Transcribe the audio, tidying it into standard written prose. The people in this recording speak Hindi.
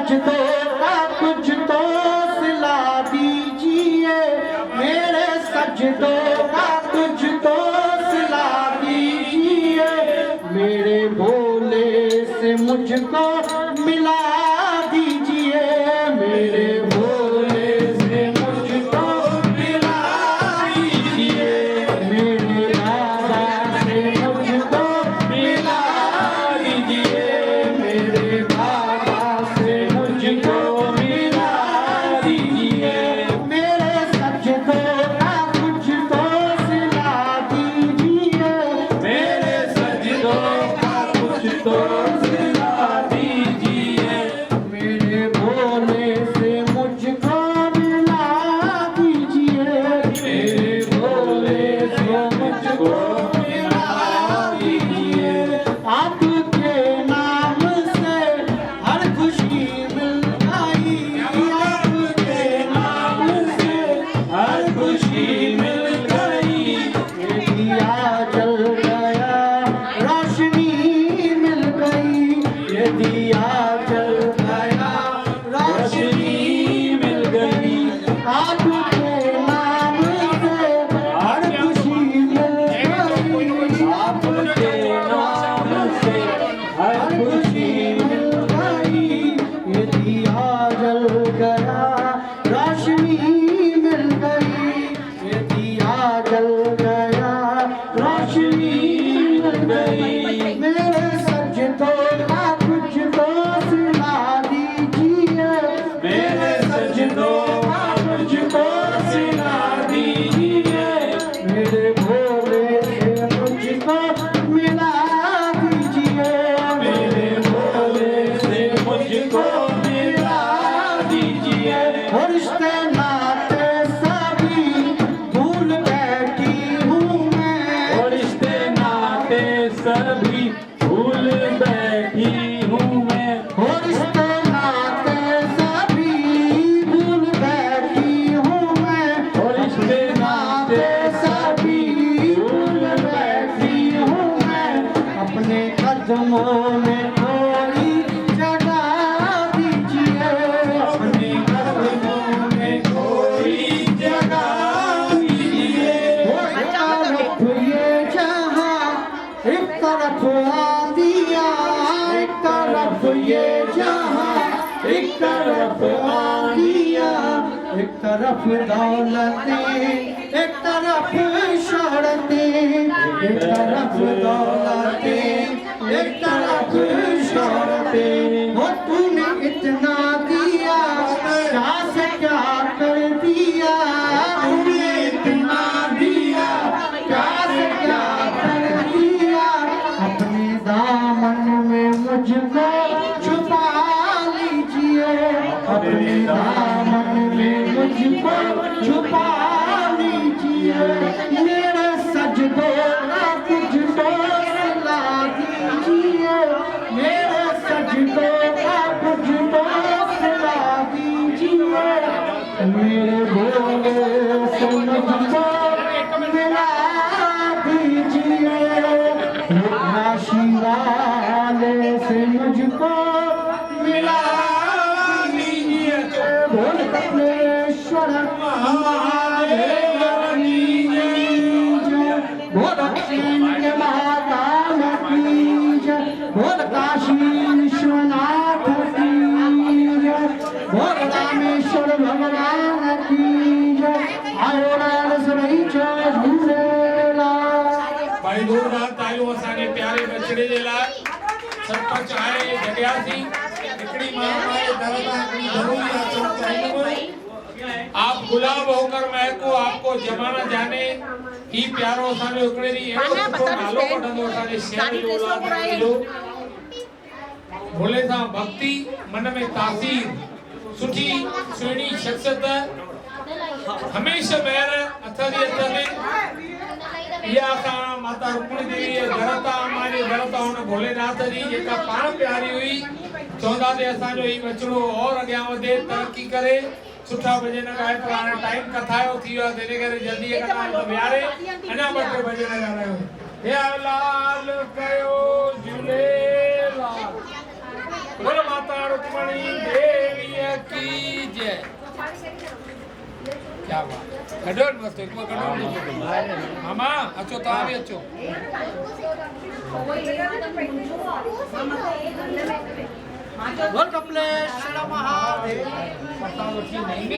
सजदों का कुछ तो सिला दीजिए, मेरे सजदों का कुछ तो सिला दीजिए, मेरे भोले से मुझको मिला दीजिए, मेरे भोले से मुझको मिला दीजिए, मेरे बाबा से मुझको मिला दीजिए, मेरे बाबा से मुझको मिला दीजिए, मेरे सजदों का कुछ तो सिला दीजिए, मेरे सजदों का कुछ तो सिला दीजिए, मेरे भोले से मुझको मिला दीजिए, मेरे भोले से मुझको मिला दीजिए, आपके नाम से हर खुशी मिल गई, आपके नाम से हर खुशी मिल गई, ये दिया जल गया रोशनी मिल गई, ये दिया जल गया रोशनी मिल गई, आपके नाम से हर खुशी मिल गई, आपके नाम से हर खुशी मिल गई, ये दिया जल गया रोशनी मिल गई, ये दिया जल गया रोशनी मिल गई, मेरे सजदों का कुछ तो सिला दीजिए, मेरे सजदों का कुछ तो सिला दीजिए, मेरे भोले से मुझको मिला दीजिए, मेरे भोले से मुझको मिला दीजिए, और रिश्ते नाते सभी भूल बैठी हूँ मैं, और रिश्ते नाते सभी भूल बैठी हूँ मैं, और रिश्ते नाते सभी भूल बैठी हूँ मैं, और रिश्ते नाते सभी भूल बैठी हूँ मैं, अपने कदमों में थोड़ी जगह दीजिए, अपने कदमों में थोड़ी जगह दीजिए, एक तरफ ये जहां एक तरफ आंधिया, एक तरफ ये जहां एक तरफ आंधिया, एक तरफ दौलतें एक तरफ शोहरतें, एक तरफ दौलतें एक तरफ शोहरतें, वो तूने इतना दिया क्या से क्या कर दिया, तूने इतना दिया क्या से क्या कर दिया, अपने दामन में मुझको छुपा लीजिए, अपने दामन में मुझको छुपा लीजिए, मेरे सजदों का कुछ तो सिला दीजिए, मेरे सजदों का कुछ तो सिला दीजिए, मेरे भोले से मुझको मिला दीजिए, काशी वाले से मुझको मिला दीजिए, बोल कपिलेश्वर महादेव की जय, बोल दक्षिण के महाकाल की जय, बोल काशी विश्वनाथ की जय, बोल रामेश्वर भगवान की जय, आयो लाल सभई जय झूलेलाल। भाई जोरदार तालियों असांजे प्यारे बछड़े जे लाइ सरपंच आहे जॻियासी हिकिड़ी मां आहे दर तां हिकिड़ी ज़रूरी अचणु चाहींदुमि। आप गुलाब होकर महको आपको जमाना जाने ही प्यारो असांजो हिकिड़े ॾींहुं अहिड़ो सुठो नालो वठंदो असांजे शहर जो औलाद जो भोले सां भक्ति मन में तासीर सुठी सुहिणी शख़्सियत हमेशा ॿाहिरि हथ जे हथ में इहा असां माता रुक्मणी देवी घर तां मांजे घर तां हुन भोलेनाथ जी जेका पाण प्यारी हुई चवंदासीं असांजो ही बचिड़ो और अॻियां वधे तरक़ी करे सुठा भजन ॻाए पर हाणे टाइम कथा जो थी वियो आहे तंहिंजे करे जल्दी कथा विहारे अञा ॿ टे भजन ॻाल्हायो हे लाल कयो झूलेलाल बोल माता रुक्मणी देवी क्या बात कढो मस्त हिकु कढो मामा अचो तव्हां बि अचो बोल कमलेश्वर महादेव।